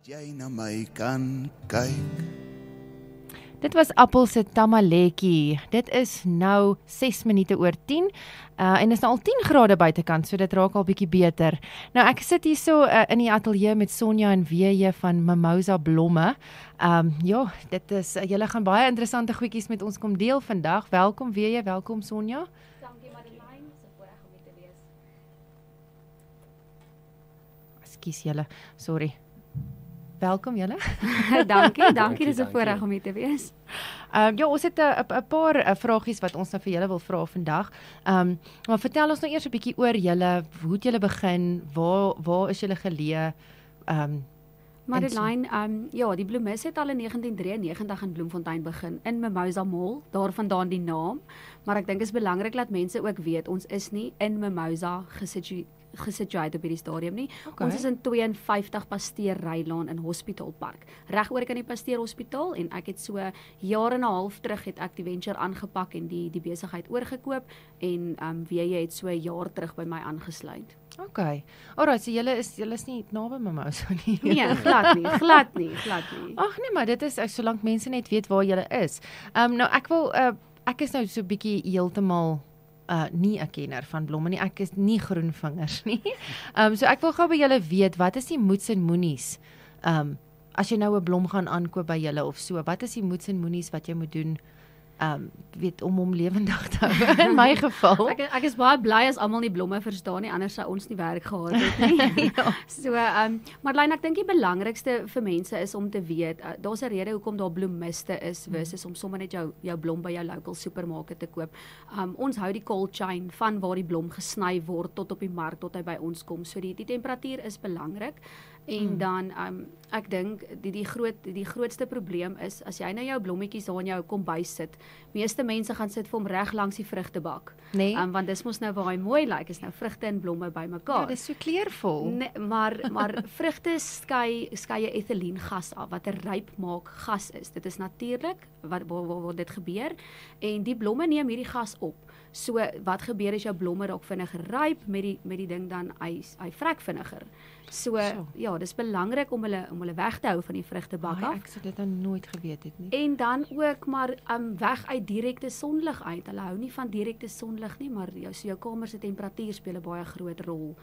jy na my kan kyk. Dit was Appel se Tamaletjie. Dit is nou 6 minute oor 10 en is nou al 10 grade buitekant, so dit raak al bietjie beter. Nou ek sit hier so in die ateljee met Sonja en WJ van Mimosa Blomme. Ja, dit is julle gaan baie interessante goedjies met ons kom deel vandag. Welkom WJ, welkom Sonja. Dankie Madeleine, so voorreg om hier te wees. Ekskuus julle, sorry. Welkom julle. dankie, dis 'n voorreg om hier te wees. Ja, ons het 'n paar vragies wat ons nou vir julle wil vra vandag. Maar vertel ons nou eers 'n bietjie oor julle, hoe het julle begin, waar is julle geleë? Madeleine, ja, die Bloemis het al in 1993 in Bloemfontein begin, in Mimosa Mall, daarvandaan die naam. Maar ek dink is belangrik dat mense ook weet, ons is nie in Mimosa gesitueerd op hierdie stadium nie. Okay. Ons is in 52 Pasteer Rylaan in Hospitaal Park. Reg oor kan die Pasteer Hospitaal en ek het so jaar en 'n half terug het ek die venture aangepak en die besigheid oorgekoop en WJ het so 'n jaar terug by my aangesluit. Okay. Alright, so julle is nie naby Mimosa nie. Nee, glad nie. Ag nee, maar dit is solank mense net weet waar julle is. Nou ek is nou so bietjie heeltemal nie 'n kenner van blomme nie. Ek is nie groen vingers nie. So ek wil gou by julle weet, wat is die moets en moenies? As jy nou 'n blom gaan aankoop by julle of so, wat is die moets en moenies wat jy moet doen? Weet om hom lewendig te hou in my geval. Ek is baie bly as almal nie blomme verstaan nie, anders sou ons nie werk gehad het nie. Ja. So, Madeleine, ek dink die belangrikste vir mense is om te weet, daar's 'n rede hoekom daar bloemiste is versus om sommer net jou blom by jou local supermarket te koop. Ons hou die cold chain van waar die blom gesny word tot op die mark tot hy by ons kom. So die temperatuur is belangrik. En dan, ek dink, die grootste probleem is, as jy nou jou blommetjies daar in jou kombuis sit, meeste mense gaan sit vir hom reg langs die vrugtebak. Nee. Want dis mos nou waar hy mooi lyk, is nou vrugte en blomme bymekaar. Ja, dis so kleurvol. Nee, maar vrugte skei 'n ethyleengas af, wat 'n ryp maak gas is. Dit is natuurlik, waar dit gebeur, en die blomme neem hierdie gas op. So, wat gebeur is jou blomme raak vinniger ryp, met die ding dan, hy vrek vinniger. So, ja, dis belangrik om hulle weg te hou van die vrugtebak af. Ek sou dit nou nooit geweet het nie. En dan ook maar weg uit direkte sonlig uit. Hulle hou nie van direkte sonlig nie, maar jou kamer se temperatuur speel 'n baie groot rol.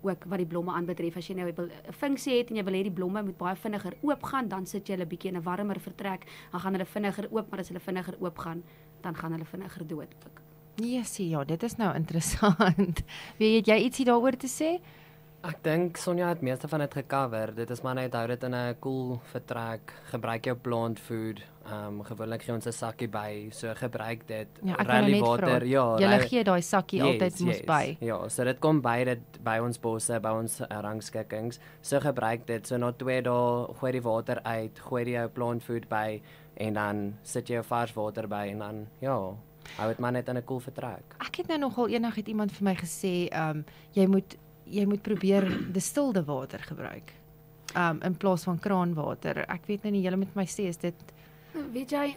Ook wat die blomme aanbetref. As jy nou 'n funksie het en jy wil hê die blomme moet baie vinniger oopgaan, dan sit jy hulle bietjie in 'n warmer vertrek, dan gaan hulle vinniger oop, maar as hulle vinniger oopgaan, dan gaan hulle vinniger dood ook. Yes, ja, dit is nou interessant. Weet jy ietsie daaroor te sê? Ek dink Sonja het meeste van dit gecover. Dit is maar net hou dit in 'n koel vertrek. Gebruik jou plant food. Gewoonlik gee ons 'n sakkie by. So gebruik dit. Ja, ek wil net water. vra. Ja, Julle gee daai sakkie altyd mos by. Ja, so dit kom by ons bosse, by ons rangskikkings. So gebruik dit. So na 2 dae gooi die water uit, gooi jou plant food by en dan sit jy jou vars water by en dan hou dit maar net in 'n koel vertrek. Ek het nou nogal eendag iemand vir my gesê, jy moet probeer distillede water gebruik. In plaas van kraanwater. Ek weet nou nie, julle moet my sê, is dit Weet jy,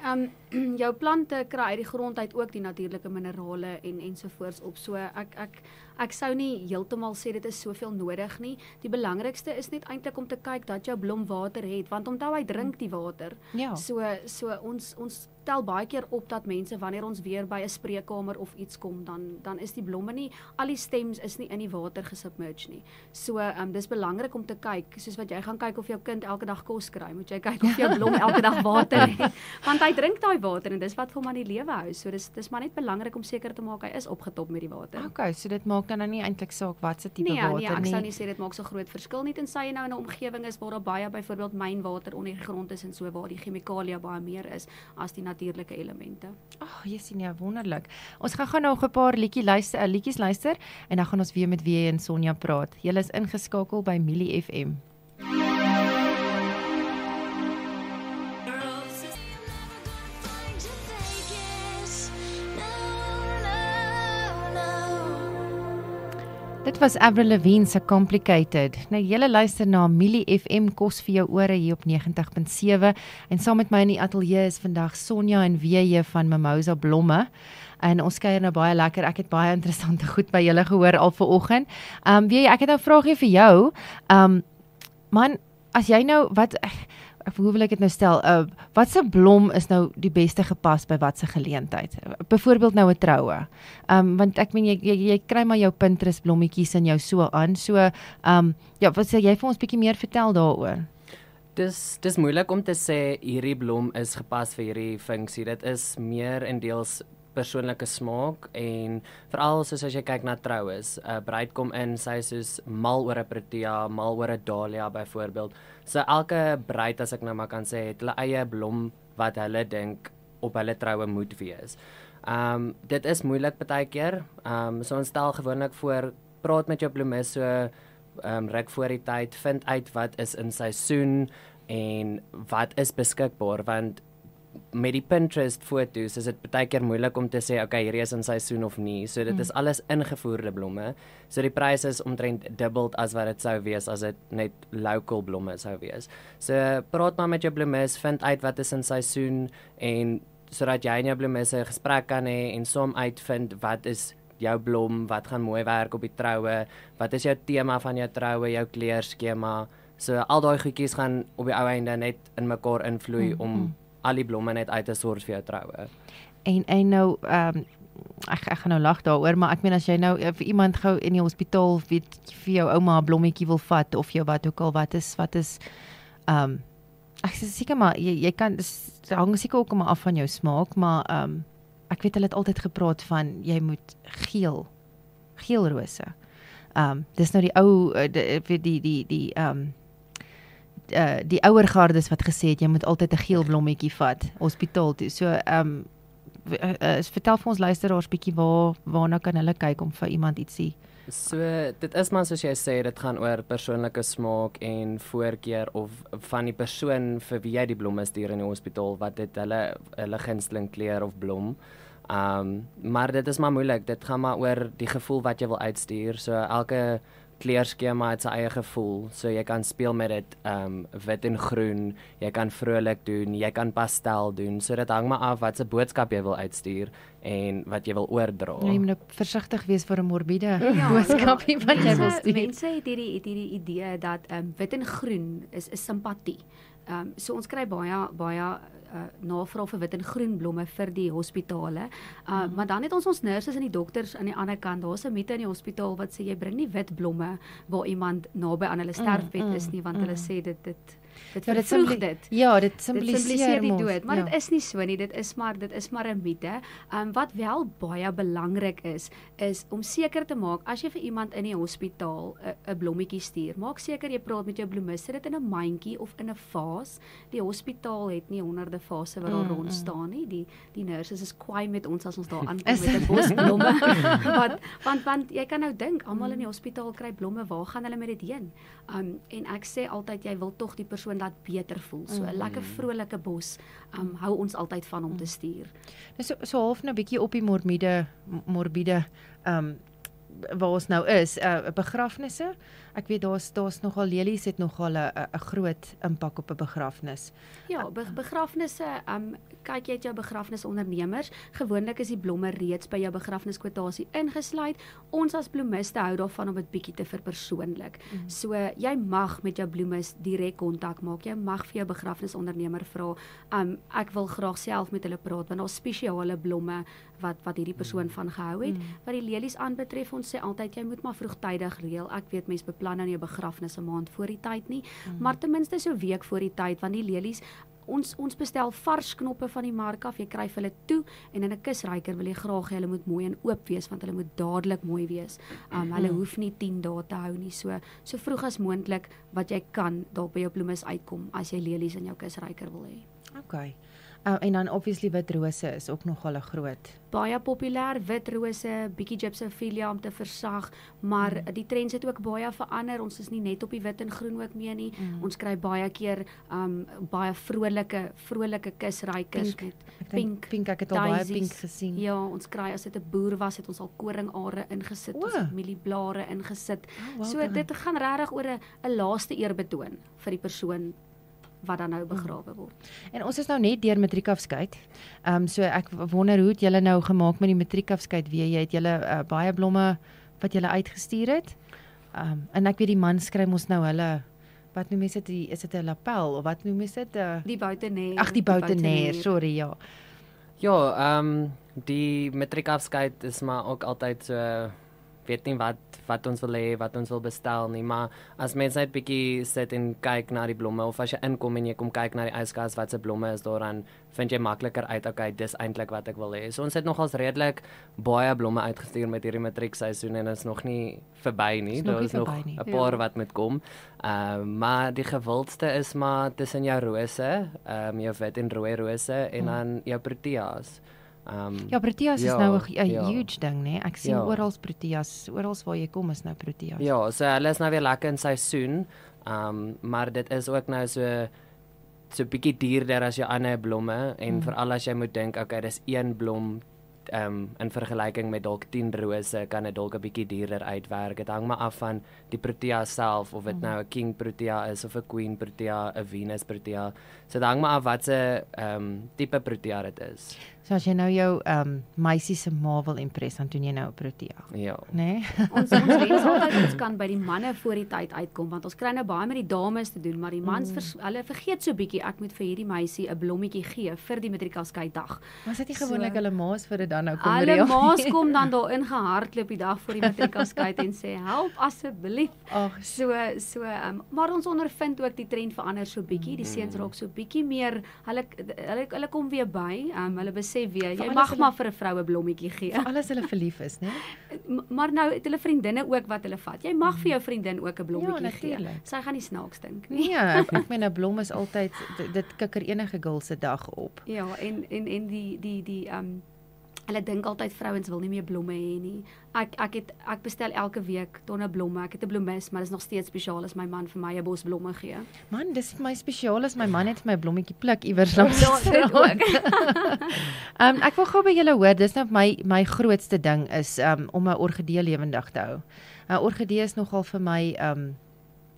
jou plante kry uit die grond uit ook die natuurlike minerale ensovoorts op. So ek sou nie heeltemal sê dit is soveel nodig nie. Die belangrikste is net eintlik om te kyk dat jou blom water het, want onthou hy drink die water. Ja. So ons tel baie keer op dat mense, wanneer ons weer by 'n spreekkamer of iets kom, dan is die blomme nie, al die stems is nie in die water gesubmerge nie. So dis belangrik om te kyk, soos wat jy gaan kyk of jou kind elke dag kos kry, moet jy kyk of jou blom elke dag water het, want hy drink daai water en dis wat hom aan die lewe hou. So dis maar net belangrik om seker te maak hy is opgetop met die water. Okay, so dit maak dan nou nie eintlik saak wat se tipe water nie. Nee, ek sou nie sê dit maak so groot verskil nie, tensy jy nou in 'n omgewing is waar daar baie byvoorbeeld mynwater onder die grond is en so, waar die chemikalia baie meer is as die natuurlike elemente. Ag, jy sien ja, wonderlik. Ons gaan nou 'n paar liedjies luister en dan gaan ons weer met WJ en Sonja praat. Julle is ingeskakel by Milie FM. Dit was Avril Lavigne se Complicated. Nou julle luister na Milie FM, kos vir jou ore hier op 90.7 en saam met my in die ateljee is vandag Sonja en WJ van Mimosa Blomme. En ons kuier nou baie lekker. Ek het baie interessante goed by julle gehoor al vanoggend. WJ, ek het nou 'n vraagie vir jou. Man, as jy nou hoe wil ek dit nou stel? Wat se blom is nou die beste gepas by wat se geleentheid? Byvoorbeeld nou 'n troue. Want ek meen jy kry maar jou Pinterest blommetjies en jou so aan. So ja, wat sê jy vir ons bietjie meer vertel daaroor? Dis moeilik om te sê hierdie blom is gepas vir hierdie funksie. Dit is meer in deels persoonlike smaak en veral soos as jy kyk na troues, 'n bruid kom in, sy is soos mal oor 'n protea, mal oor 'n dahlia byvoorbeeld. So elke bruid, as ek nou maar kan sê, het hulle eie blom wat hulle dink op hulle troue moet wees. Dit is moeilik partykeer. So ons stel gewoonlik voor, praat met jou bloemist so ruk voor die tyd, vind uit wat is in seisoen en wat is beskikbaar, want met die Pinterest foto's is dit baie keer moeilik om te sê okay, hierdie is in seisoen of nie. So dit is alles ingevoerde blomme. So die prys is omtrent dubbel as wat dit sou wees as dit net local blomme sou wees. So praat maar met jou bloemist, vind uit wat is in seisoen en sodat jy en jou bloemist 'n gesprek kan hê en saam uitvind wat is jou blom, wat gaan mooi werk op die troue, wat is jou tema van jou troue, jou kleurskema. So al daai goedjies gaan op die ou einde net in mekaar invloei om al die blomme net uit te sorg vir jou troue. En nou ek gaan nou lag daaroor, maar ek meen as jy nou vir iemand gou in die hospitaal vir jou ouma 'n blommetjie wil vat of jou wat ook al, wat is ek sê seker maar jy kan hang seker ook maar af van jou smaak, maar ek weet hulle het altyd gepraat van jy moet geel rose. Dis nou die ou die ouer gardes wat gesê het jy moet altyd 'n geel blommetjie vat hospitaal toe. So vertel vir ons luisteraars bietjie waarna kan hulle kyk om vir iemand ietsie. So dit is maar soos jy sê, dit gaan oor persoonlike smaak en voorkeur of van die persoon vir wie jy die blomme stuur in die hospitaal, wat dit hulle gunsteling kleur of blom. Maar dit is maar moeilik, dit gaan maar oor die gevoel wat jy wil uitstuur. So elke kleurskema het sy eie gevoel, so jy kan speel met dit wit en groen, jy kan vrolik doen, jy kan pastel doen, so dit hang maar af wat se boodskap jy wil uitstuur en wat jy wil oordra. Jy moet versigtig wees vir 'n morbiede boodskapie wat jy wil stuur. Mense het hierdie idee dat wit en groen is simpatie. So ons kry baie navraag vir wit en groen blomme vir die hospitale. Maar dan het ons nurses en die dokters aan die ander kant. Daar's 'n mite in die hospitaal wat sê jy bring nie wit blomme waar iemand naby aan hulle sterfbed is nie, want hulle sê dit vervroeg dit. Ja, dit simboliseer die dood, maar dit is nie so nie, dit is maar 'n mite. Wat wel baie belangrik is om seker te maak as jy vir iemand in die hospitaal 'n blommetjie stuur, maak seker jy praat met jou bloemist, sit dit in 'n mandjie of in 'n vaas. Die hospitaal het nie honderde vase wat daar rond staan nie. Die nurses is kwaai met ons as ons daar aankom met 'n bos blomme. want jy kan nou dink, almal in die hospitaal kry blomme, waar gaan hulle met dit heen? En ek sê altyd jy wil tog die persoon laat beter voel. So 'n lekker vrolike bos hou ons altyd van om te stuur. So half nou bietjie op die morbide waar ons nou is, begrafnisse. Ek weet daar's nogal lelies het nogal 'n groot impak op 'n begrafnis. Ja, begrafnisse, kyk jy het jou begrafnisondernemers, gewoonlik is die blomme reeds by jou begrafniskwotasie ingesluit. Ons as bloemiste hou daarvan om dit bietjie te verpersoonlik. So jy mag met jou bloemist direk kontak maak. Jy mag vir jou begrafnisondernemer vra, ek wil graag self met hulle praat, want daar's spesiale blomme wat hierdie persoon van gehou het. Wat die lelies aanbetref, ons sê altyd jy moet maar vroegtydig reël. Ek weet mense beplan nou nie 'n begrafnis 'n maand voor die tyd nie, maar ten minste so 'n week voor die tyd, want die lelies ons bestel vars knoppe van die mark af, jy kry hulle toe en in 'n kusryker wil jy graag hulle moet mooi en oop wees, want hulle moet dadelik mooi wees. Hulle hoef nie 10 dae te hou nie, so vroeg as moontlik wat jy kan daar by jou bloemes uitkom as jy lelies in jou kusryker wil hê. Okay. En dan obviously wit rose is ook nogal 'n groot. Baie populêr, wit rose, bietjie gypsophilia om te versag, maar die trends het ook baie verander. Ons is nie net op die wit en groen ook meer nie. Ons kry baie keer baie vrolike kusrykers met pink. Ek het al baie pink gesien. Ja, ons kry as dit 'n boer was, het ons al koringare ingesit, ons het mielieblare ingesit. So dit gaan regtig oor 'n laaste eerbetoon vir die persoon wat dan nou begrawe word. En ons is nou net deur matriekafskeid. So ek wonder hoe het julle nou gemaak met die matriekafskeid weer? Jy het julle baie blomme wat julle uitgestuur het. En ek weet die man skryf ons nou hulle wat noem mense dit, is dit 'n lapel of wat noem mense dit? Die bouteneer. Ag, die bouteneer, sorry, ja. Ja, die matriekafskeid is maar ook altyd so weet nie wat ons wil hê, wat ons wil bestel nie, maar as mense net bietjie sit en kyk na die blomme of as jy inkom en jy kom kyk na die yskas wat se blomme is daar, dan vind jy makliker uit, okay, dis eintlik wat ek wil hê. So ons het nogals redelik baie blomme uitgestuur met hierdie matriekseisoen en dit is nog nie verby nie. Daar is nog 'n paar wat moet kom. Maar die gewildste is maar tussen jou rose, jou wit en rooi rose en dan jou proteas. Ja, proteas is nou 'n ja. huge ding, né? Ek sien Ja. oral proteas, oral waar jy kom is nou proteas. Ja, so hulle is nou weer lekker in seisoen. Maar dit is ook nou so bietjie duurder as jou ander blomme en veral as jy moet dink, okay, dis een blom in vergelyking met dalk 10 rose kan dit dalk 'n bietjie duurder uitwerk. Dit hang maar af van die protea self of dit nou 'n king protea is of 'n queen protea, 'n Venus protea. So dit hang maar af wat se tipe protea dit is. So as jy nou jou meisie se ma wil impress, dan doen jy nou 'n protea, Ja. né? Ons wens altyd ons kan by die manne voor die tyd uitkom want ons kry nou baie met die dames te doen, maar die mans hulle vergeet so bietjie ek moet vir hierdie meisie 'n blommetjie gee vir die matriekafskeid-dag. Was dit nie gewoonlik hulle ma's vir dit dan nou kom Alle reël? ma's kom dan daar in gehardloop die dag voor die matriekafskeid en sê help asseblief. Ag, Maar ons ondervind ook die trend verander so bietjie. Die seuns raak so bietjie meer hulle kom weer by. Hulle besef weer jy alles mag hulle- maar vir 'n vrou 'n blommetjie gee. alles hulle verlief is, né? Maar nou het hulle vriendinne ook wat hulle vat. Jy mag vir jou vriendin ook 'n blommetjie gee. natuurlijk. Sy gaan nie snaaks dink nie. Nee, ek meen 'n blom is altyd dit kikker enige girl se dag op. Ja, en die hulle dink altyd vrouens wil nie meer blomme hê nie. Ek bestel elke week tonne blomme. Ek het 'n bloemis, maar dit is nog steeds spesiaal as my man vir my 'n bos blomme gee. Man, dis vir my spesiaal as my man net vir my 'n blommetjie pluk iewers langs die Ja, dit straat. Ek wil gou by julle hoor, dis nou my grootste ding is om 'n orgidee lewendig te hou. 'n Orgidee is nogal vir my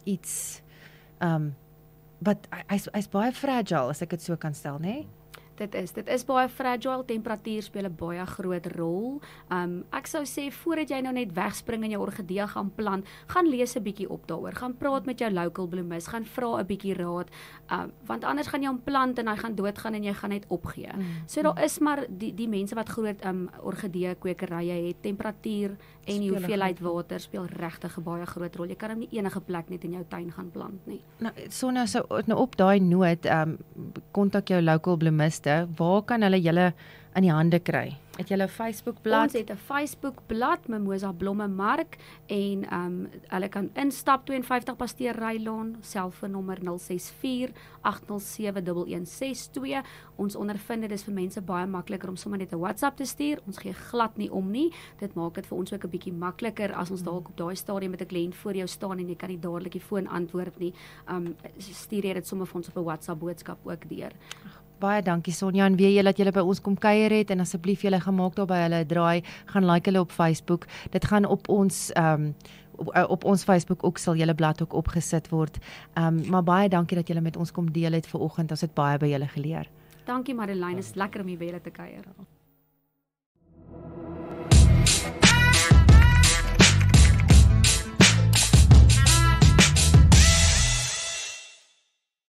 iets wat hy's baie fragile as ek dit so kan stel, né? Dit is baie fragile, temperatuur speel 'n baie groot rol. Ek sou sê voordat jy nou net wegspring en jou orgidee gaan plant, gaan lees 'n bietjie op daaroor, gaan praat met jou local bloemis, gaan vra 'n bietjie raad, want anders gaan jy hom plant en hy gaan doodgaan en jy gaan net opgee. So daar is maar die mense wat groot orgidee kwekerye het, temperatuur en die Speel 'n hoeveelheid water speel regtig 'n baie groot rol. Jy kan hom nie enige plek net in jou tuin gaan plant nie. Nou, Sonja, so nou op daai noot, kontak jou local bloemiste. Waar kan hulle julle in die hande kry? Het julle 'n Facebook-blad? Ons het 'n Facebook-blad, Mimosa Blomme Mark, en hulle kan instap 52 Pasteer Rylaan, selfoonnommer 064 807 1162. Ons ondervind dit is vir mense baie makliker om sommer net 'n WhatsApp te stuur. Ons gee glad nie om nie. Dit maak dit vir ons ook 'n bietjie makliker as ons dalk op daai stadium met 'n kliënt voor jou staan en jy kan nie dadelik die foon antwoord nie. Stuur jy dit sommer vir ons op 'n WhatsApp boodskap ook deur. Baie dankie Sonja, en weet jy dat julle by ons kom kuier het en asseblief julle gemaak daar by hulle draai, gaan like hulle op Facebook. Dit gaan op ons op ons Facebook ook sal julle blad ook opgesit word. Maar baie dankie dat julle met ons kom deel het vanoggend. Ons het baie by julle geleer. Dankie Madeleine, is lekker om hier by julle te kuier.